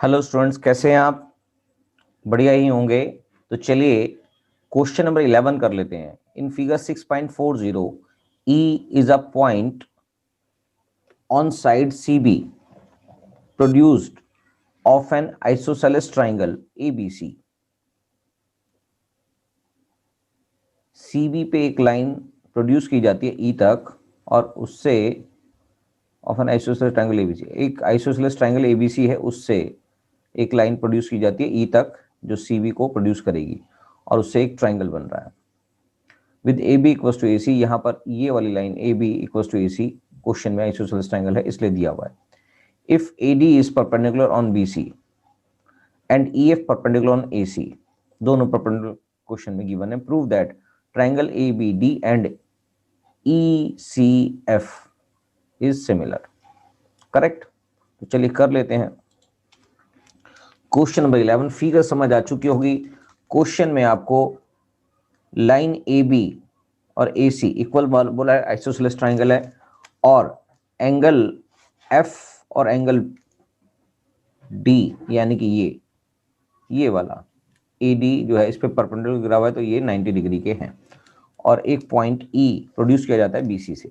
Hello students, कैसे हैं आप? बढ़िया ही होंगे। तो चलिए क्वेश्चन नंबर 11 कर लेते हैं। In figure 6.40 E is a point on side CB produced of N isosceles triangle ABC। CB पे एक लाइन प्रोड्यूस की जाती है E तक और उससे of N isosceles triangle ABC, एक आइसोसेलेस ट्राइंगल ABC है, उससे एक लाइन प्रोड्यूस की जाती है E तक जो CB को प्रोड्यूस करेगी और उससे एक ट्राइंगल बन रहा है with AB equals to AC। यहाँ पर ये वाली line AB equals to AC question में आइसोसेलेस ट्राइंगल है इसलिए दिया हुआ है। If AD is perpendicular on BC and EF perpendicular on AC, दोनों परपेंडिकुलर क्वेश्चन में गिवन है। Prove that triangle ABD and ECF is similar. Correct. तो चलिए कर लेते हैं। क्वेश्चन नंबर 11 फिगर समझ आ चुकी होगी। क्वेश्चन में आपको लाइन AB और AC इक्वल बोला है, आइसोसेलेस ट्राइंगल है, और एंगल F और एंगल D यानी कि ये वाला AD जो है इस पे परपेंडिकुलर गिरा हुआ है तो ये 90 डिग्री के हैं और एक पॉइंट E प्रोड्यूस किया जाता है BC से।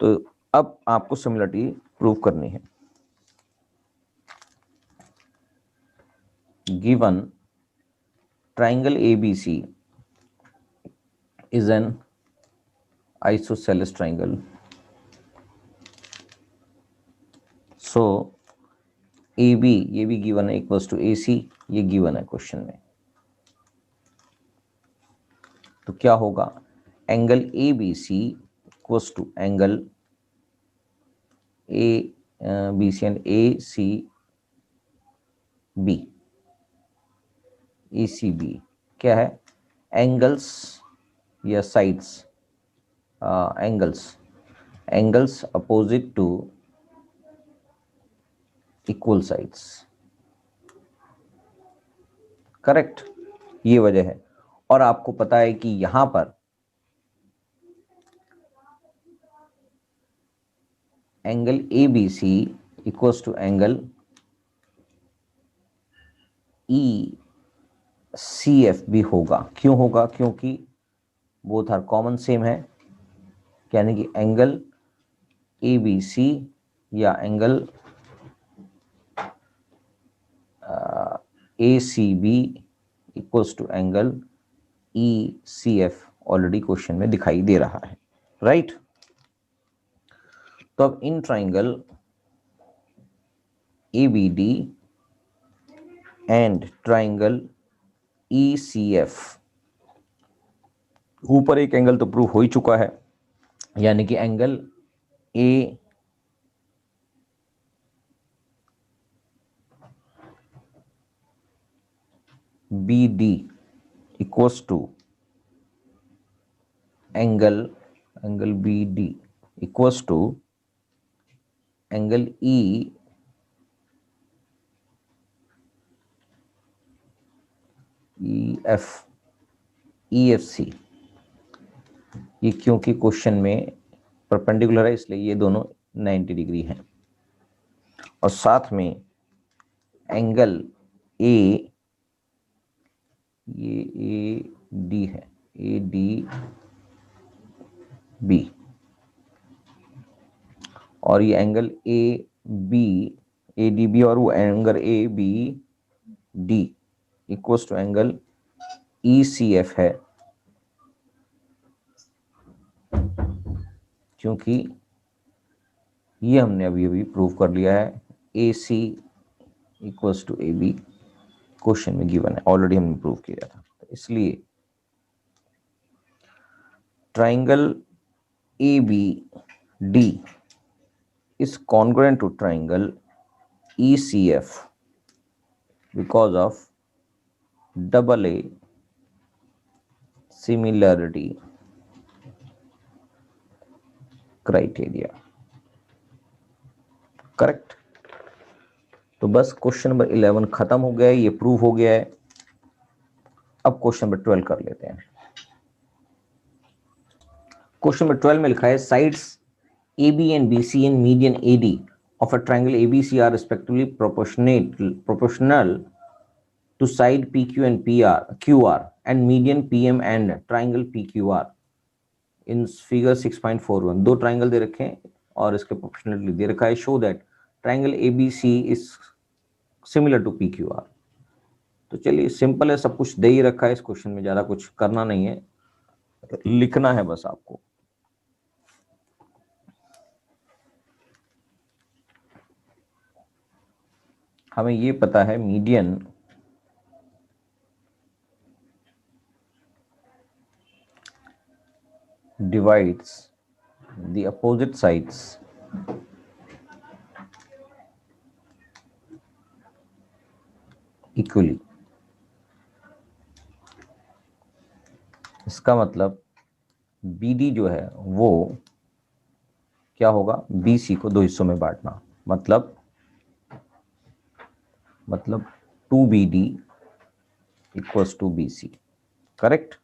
तो अब आपको सिमिलरिटी प्रूव करनी है। Given triangle ABC is an isosceles triangle, so AB ये भी गिवन है इक्वल्स टू AC, ये गिवन है क्वेश्चन में। तो क्या होगा? Angle ABC equals to angle ABC and ACB क्या है? एंगल्स या sides, angles opposite to equal sides. Correct, ये वजह है। और आपको पता है कि यहां पर angle ABC equals to angle ECF भी होगा। क्यों होगा? क्योंकि बोथ आर कॉमन सेम है, यानी कि एंगल ABC या angle ACB equals to angle ECF already question में दिखाई दे रहा है, राइट? तो अब in triangle ABD and triangle ECF, ऊपर एक एंगल तो प्रूव हो ही चुका है, यानी कि angle ABD equals to angle BD equals to angle EFC। ये क्योंकि क्वेश्चन में परपेंडिकुलर है इसलिए ये दोनों 90 डिग्री हैं। और साथ में एंगल ये AD है, ADB, और ये एंगल ADB और वो angle ABD equals to angle ECF है, क्योंकि ये हमने अभी प्रूव कर लिया है। AC equals to AB question में गिवन है, ऑलरेडी हमने प्रूव किया था। तो इसलिए triangle ABD is congruent to triangle ECF because of double A similarity criteria। Correct. तो बस क्वेश्चन नंबर 11 खत्म हो गया है, ये प्रूव हो गया है। अब क्वेश्चन नंबर 12 कर लेते हैं। क्वेश्चन नंबर 12 में लिखा है sides AB and BC and median AD of a triangle ABC are respectively proportional to side PQ and QR and median PM and triangle PQR in figure 6.41। दो triangle दे रखे हैं और इसके प्रोपोर्शनली दे रखा है। Show that triangle ABC is similar to PQR। तो चलिए सिंपल है, सब कुछ दे ही रखा है इस क्वेश्चन में, ज्यादा कुछ करना नहीं है, लिखना है बस आपको। हमें ये पता है median divides the opposite sides equally। इसका मतलब BD जो है वो क्या होगा, BC को दो हिस्सों में बांटना, मतलब 2BD equals to BC, correct.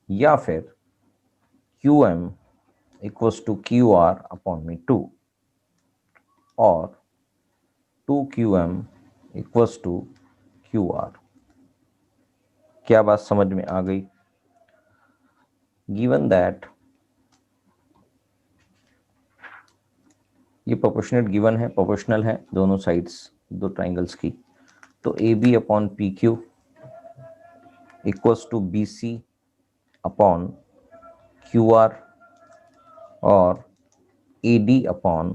या फिर QM equals to QR upon में 2 और 2QM इक्वल्स टू QR। क्या बात समझ में आ गई? गिवन दैट ये प्रोपोर्शनेट गिवन है, प्रोपोर्शनल है दोनों साइड्स, दो ट्राइंगल्स की, तो AB upon PQ equals to BC upon QR और AD अपॉन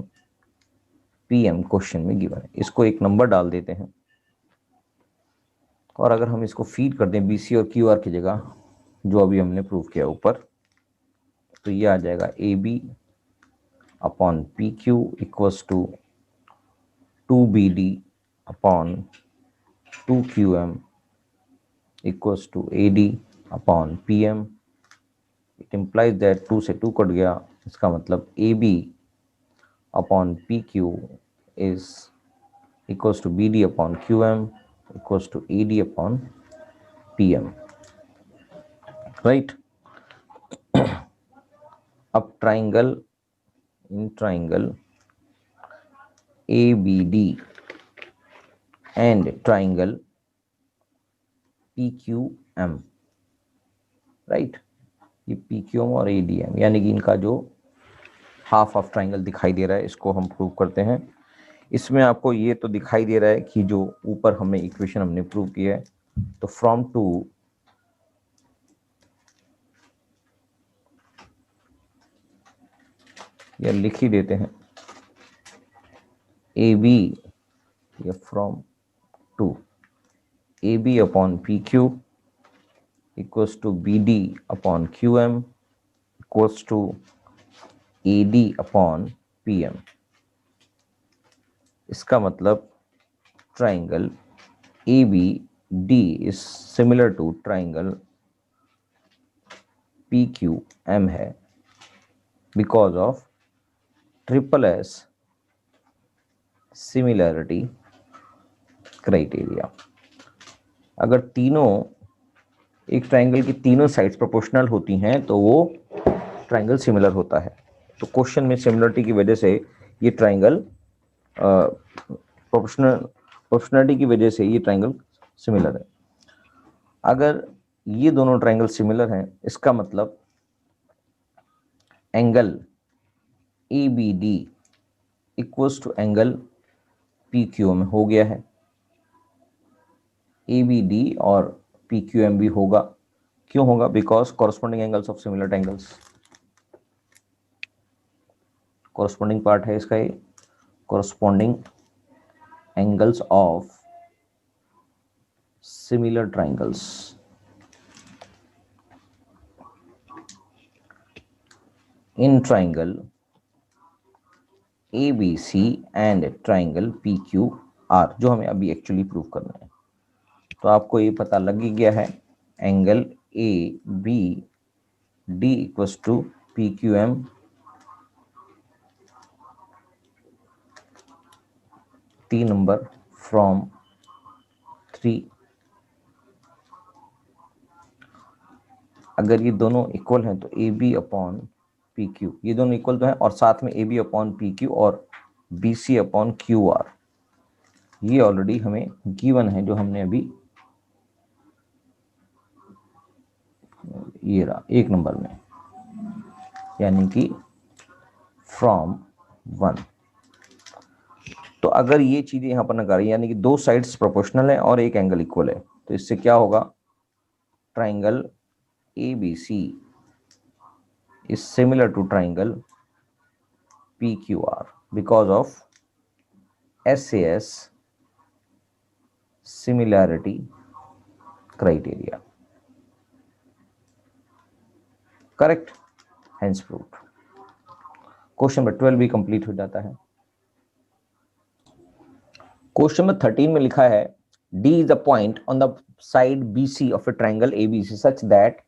PM क्वेश्चन में गिवन है। इसको एक नंबर डाल देते हैं और अगर हम इसको फीड कर दें BC और QR की जगह, जो अभी हमने प्रूव किया ऊपर, तो ये आ जाएगा AB upon PQ equals to 2BD upon 2QM equals to AD upon PM। It implies that 2 से 2 कट गया, इसका मतलब AB upon PQ is equals to BD upon QM equals to AD upon PM, right. अब triangle in triangle ABD and triangle PQM, right. ये PQM और ADM यानी कि इनका जो हाफ ऑफ ट्राइंगल दिखाई दे रहा है, इसको हम प्रूव करते हैं। इसमें आपको ये तो दिखाई दे रहा है कि जो ऊपर हमें इक्वेशन हमने प्रूव किया है, तो फ्रॉम टू या लिख ही देते हैं AB या from two AB upon PQ equals to BD upon QM equals to AD upon PM। इसका मतलब triangle ABD is similar to triangle PQM है because of SSS similarity criteria. अगर तीनों एक ट्राइंगल की तीनों साइड्स प्रोपोर्शनल होती हैं तो वो ट्राइंगल सिमिलर होता है। तो क्वेश्चन में सिमिलरिटी की वजह से ये ट्राइंगल प्रोपोर्शनलिटी की वजह से ये ट्राइंगल सिमिलर है। अगर ये दोनों ट्राइंगल सिमिलर हैं, इसका मतलब angle ABD equals to angle PQM हो गया है। ABD और PQM भी होगा। क्यों होगा? Because corresponding angles of similar triangles, corresponding part है इसका, ये corresponding angles of similar triangles. In triangle ABC and triangle PQR, जो हमें अभी एक्चुअली प्रूव करना है। तो आपको ये पता लग ही गया है, angle ABD equals to PQM T number from 3। अगर ये दोनों इक्वल हैं तो AB अपॉन PQ, ये दोनों इक्वल तो हैं, और साथ में AB अपॉन PQ और BC अपॉन QR, ये ऑलरेडी हमें गिवन है, जो हमने अभी ये रहा 1 नंबर में, यानी कि फ्रॉम 1। तो अगर ये चीजें यहां पर नकार, यानी कि दो साइड्स प्रोपोर्शनल है और एक एंगल इक्वल है, तो इससे क्या होगा, triangle ABC is similar to triangle PQR because of SAS similarity criteria. Correct, hence proved. Question number 12 भी कंप्लीट हो जाता है। क्वेश्चन नंबर 13 में लिखा है D is a point on the side BC of a triangle ABC such that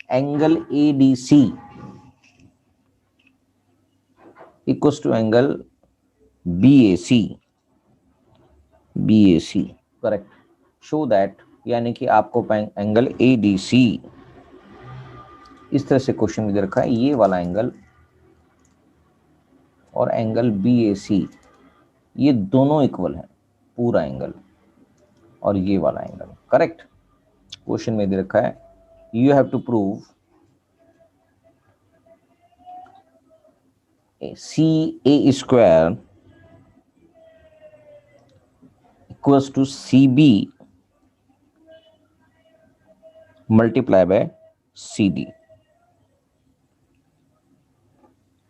angle ADC equals to angle BAC। Correct. Show that, यानी कि आपको एंगल ADC, इस तरह से क्वेश्चन में दे रखा है, ये वाला एंगल और एंगल BAC ये दोनों इक्वल है, पूरा एंगल और ये वाला एंगल। करेक्ट। क्वेश्चन में दे रखा है you have to prove CA square equals to CB multiply by CD।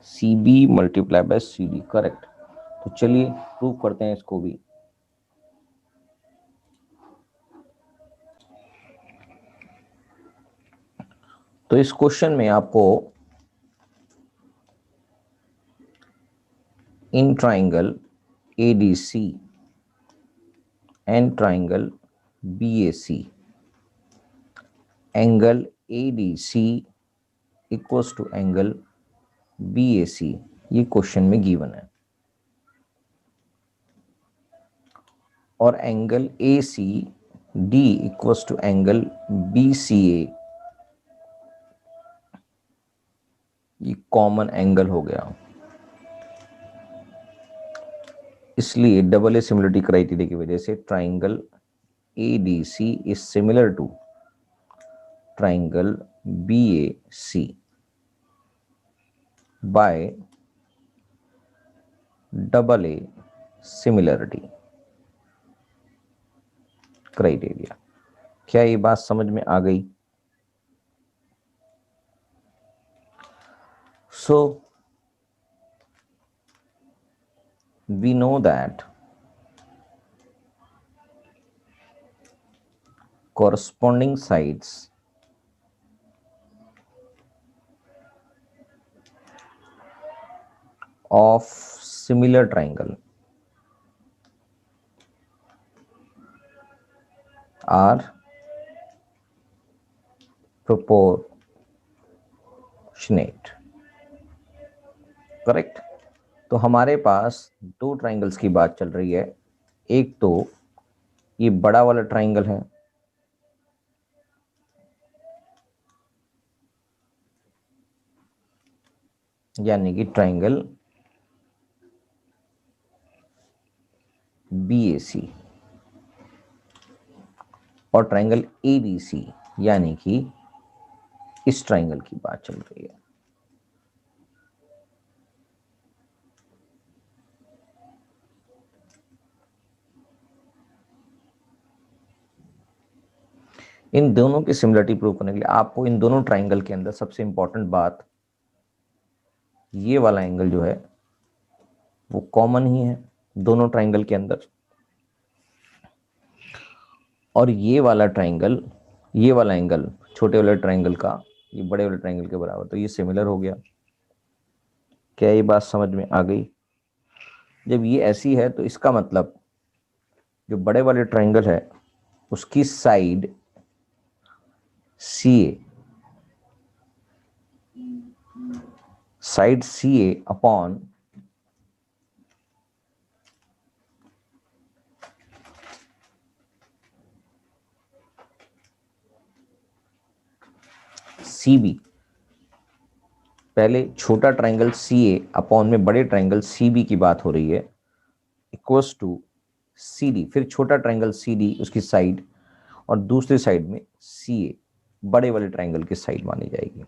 CB multiply by CD। Correct. तो चलिए प्रूव करते हैं इसको भी। तो इस क्वेश्चन में आपको in triangle ADC and triangle BAC angle ADC equals to angle BAC, ये क्वेश्चन में गिवन है, और angle ACD equals to angle BCA, ये कॉमन एंगल हो गया, इसलिए डबल ए सिमिलरिटी क्राइटेरिया की वजह से triangle ADC is similar to triangle BAC by double A similarity criteria. क्या ये बात समझ में आ गई? So we know that corresponding sides of similar triangle are proportionate। Correct. तो हमारे पास दो ट्राइंगल्स की बात चल रही है, एक तो ये बड़ा वाला ट्राइंगल है, यानी कि ट्राइंगल BAC, और ट्राइंगल ABC, यानी कि इस ट्राइंगल की बात चल रही है। इन दोनों की सिमिलरिटी प्रूव करने के लिए आपको इन दोनों ट्राइंगल के अंदर सबसे इंपॉर्टेंट बात, ये वाला एंगल जो है वो कॉमन ही है दोनों ट्राइंगल के अंदर, और ये वाला ट्राइंगल, ये वाला एंगल छोटे वाले ट्राइंगल का ये बड़े वाले ट्राइंगल के बराबर, तो ये सिमिलर हो गया। क्या ये बात समझ में आ गई? जब ये ऐसी है तो इसका मतलब जो बड़े वाले ट्राइंगल है उसकी साइड CA अपॉन CB, पहले छोटा ट्राइंगल CA अपॉन में बड़े ट्राइंगल CB की बात हो रही है, इक्वल्स टू सी डी, फिर छोटा ट्राइंगल सी डी उसकी साइड, और दूसरी साइड में सी ए बड़े वाले ट्राइंगल की साइड मानी जाएगी।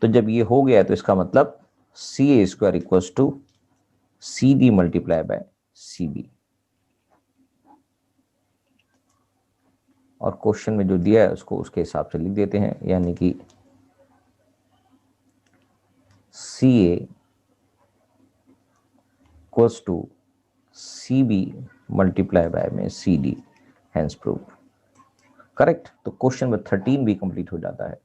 तो जब ये हो गया तो इसका मतलब C A square equals to C D multiply by C B. और क्वेश्चन में जो दिया है उसको उसके हिसाब से लिख देते हैं, यानी कि C A equals to C B multiply by में C D, hence proved. Correct. तो क्वेश्चन नंबर 13 भी कंप्लीट हो जाता है।